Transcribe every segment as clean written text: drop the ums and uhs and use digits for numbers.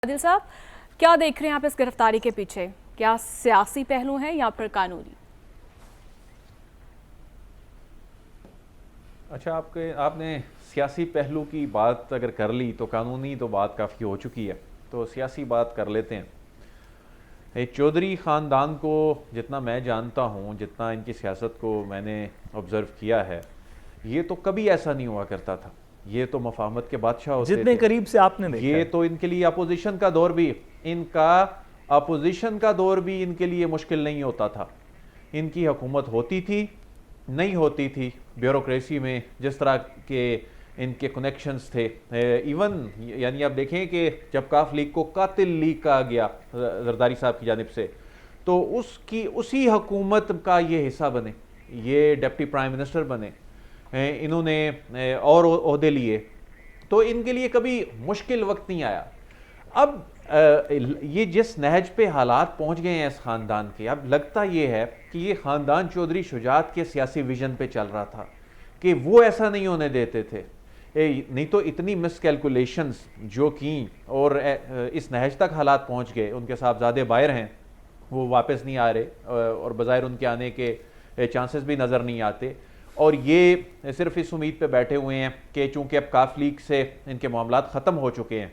आदिल साहब, क्या देख रहे हैं आप इस गिरफ्तारी के पीछे? क्या सियासी पहलू है या फिर कानूनी? अच्छा, आपने सियासी पहलू की बात अगर कर ली तो कानूनी तो बात काफ़ी हो चुकी है। तो सियासी बात कर लेते हैं। चौधरी ख़ानदान को जितना मैं जानता हूँ, जितना इनकी सियासत को मैंने ऑब्ज़र्व किया है, ये तो कभी ऐसा नहीं हुआ करता था। ये तो मफाहमत के बादशाह होते जितने थे। करीब से आपने देखा ये है। तो इनके लिए अपोजिशन का दौर भी इनका अपोजिशन का दौर भी इनके लिए मुश्किल नहीं होता था। इनकी हुकूमत होती थी, नहीं होती थी, ब्यूरोक्रेसी में जिस तरह के इनके कनेक्शंस थे। इवन यानी आप देखें कि जब काफ लीग को कातिल लीग कहा गया जरदारी साहब की जानिब से, तो उसी हुकूमत का ये हिस्सा बने, ये डिप्टी प्राइम मिनिस्टर बने, इन्होंने और ओहदे लिए, तो इनके लिए कभी मुश्किल वक्त नहीं आया। अब ये जिस नहज पे हालात पहुंच गए हैं इस ख़ानदान के, अब लगता ये है कि ये ख़ानदान चौधरी शुजात के सियासी विजन पे चल रहा था कि वो ऐसा नहीं होने देते थे। नहीं तो इतनी मिसकैलकुलेशंस जो की और इस नहज तक हालात पहुंच गए। उनके साहबजादे बाहर हैं, वो वापस नहीं आ रहे और बज़ाहिर उनके आने के चांसेस भी नज़र नहीं आते, और ये सिर्फ इस उम्मीद पे बैठे हुए हैं कि चूँकि अब काफ लीग से इनके मामलात ख़त्म हो चुके हैं,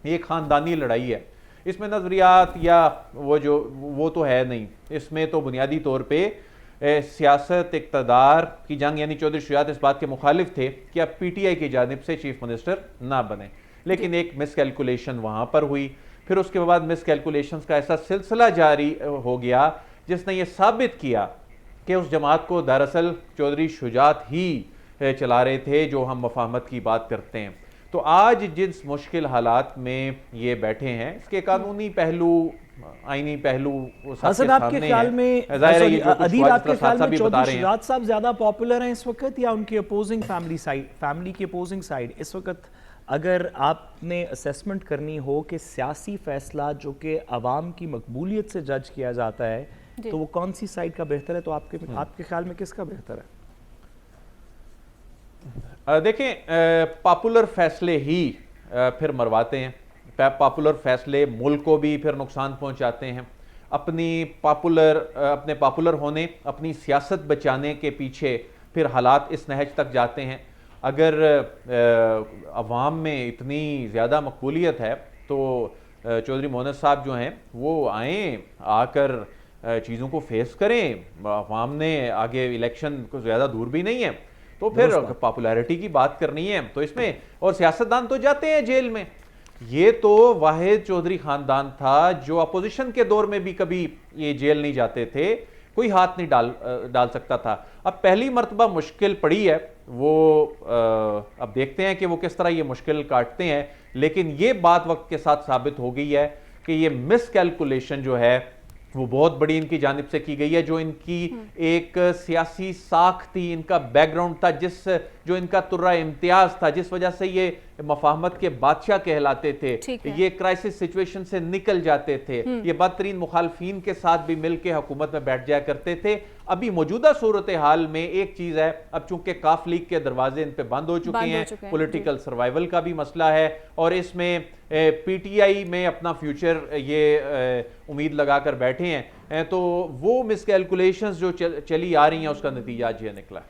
ये ख़ानदानी लड़ाई है, इसमें नज़रियात या वो तो है नहीं। इसमें तो बुनियादी तौर पे सियासत इक़्तिदार की जंग, यानी चौधरी शुजात इस बात के मुखालिफ थे कि अब PTI की जानिब से चीफ मिनिस्टर ना बने, लेकिन एक मिसकैलकुलेशन वहाँ पर हुई। फिर उसके बाद मिसकैलकुलेशंस का ऐसा सिलसिला जारी हो गया जिसने ये साबित किया कि उस जमात को दरअसल चौधरी शुजात ही चला रहे थे, जो हम मफाहमत की बात करते हैं। तो आज जिस मुश्किल हालात में ये बैठे हैं, इसके कानूनी पहलू, आईनी पहलू हसन, आपके ख्याल में अदील, आपके ख्याल में चौधरी शुजात साहब ज्यादा पॉपुलर हैं इस वक्त या उनकी अपोजिंग फैमिली की अपोजिंग साइड? इस वक्त अगर आपने असेसमेंट करनी हो कि सियासी फैसला जो कि अवाम की मकबूलियत से जज किया जाता है, तो वो कौन सी साइड का बेहतर है? तो आपके ख्याल में किसका बेहतर है? देखें, पॉपुलर फैसले ही फिर मरवाते हैं। पॉपुलर फैसले मुल्क को भी फिर नुकसान पहुंचाते हैं। अपने पॉपुलर होने, अपनी सियासत बचाने के पीछे फिर हालात इस नहज तक जाते हैं। अगर अवाम में इतनी ज़्यादा मकबूलियत है तो चौधरी मोहम्मद साहब जो हैं वो आकर चीज़ों को फेस करें। अवाम ने आगे इलेक्शन को ज़्यादा दूर भी नहीं है, तो फिर पॉपुलैरिटी की बात करनी है तो इसमें, और सियासतदान तो जाते हैं जेल में। ये तो वाहिद चौधरी ख़ानदान था जो अपोजिशन के दौर में भी कभी ये जेल नहीं जाते थे, कोई हाथ नहीं डाल सकता था। अब पहली मर्तबा मुश्किल पड़ी है, वो अब देखते हैं कि वो किस तरह ये मुश्किल काटते हैं। लेकिन ये बात वक्त के साथ साबित हो गई है कि ये मिसकैलकुलेशन जो है वो बहुत बड़ी इनकी जानिब से की गई है। जो इनकी एक सियासी साख थी, इनका बैकग्राउंड था, जो इनका तुर्रा इम्तियाज था, जिस वजह से ये मफाहमत के बादशाह कहलाते थे, ये क्राइसिस सिचुएशन से निकल जाते थे, ये बदतरीन मुखालफीन के साथ भी मिलकर हुकूमत में बैठ जाया करते थे। अभी मौजूदा सूरत हाल में एक चीज है, अब चूंकि काफ लीग के दरवाजे इन पे बंद हो चुके हैं, पॉलिटिकल सर्वाइवल का भी मसला है, और इसमें PTI में अपना फ्यूचर ये उम्मीद लगाकर बैठे हैं, तो वो मिसकैलकुलेशंस जो चली आ रही हैं उसका नतीजा आज ये निकला है।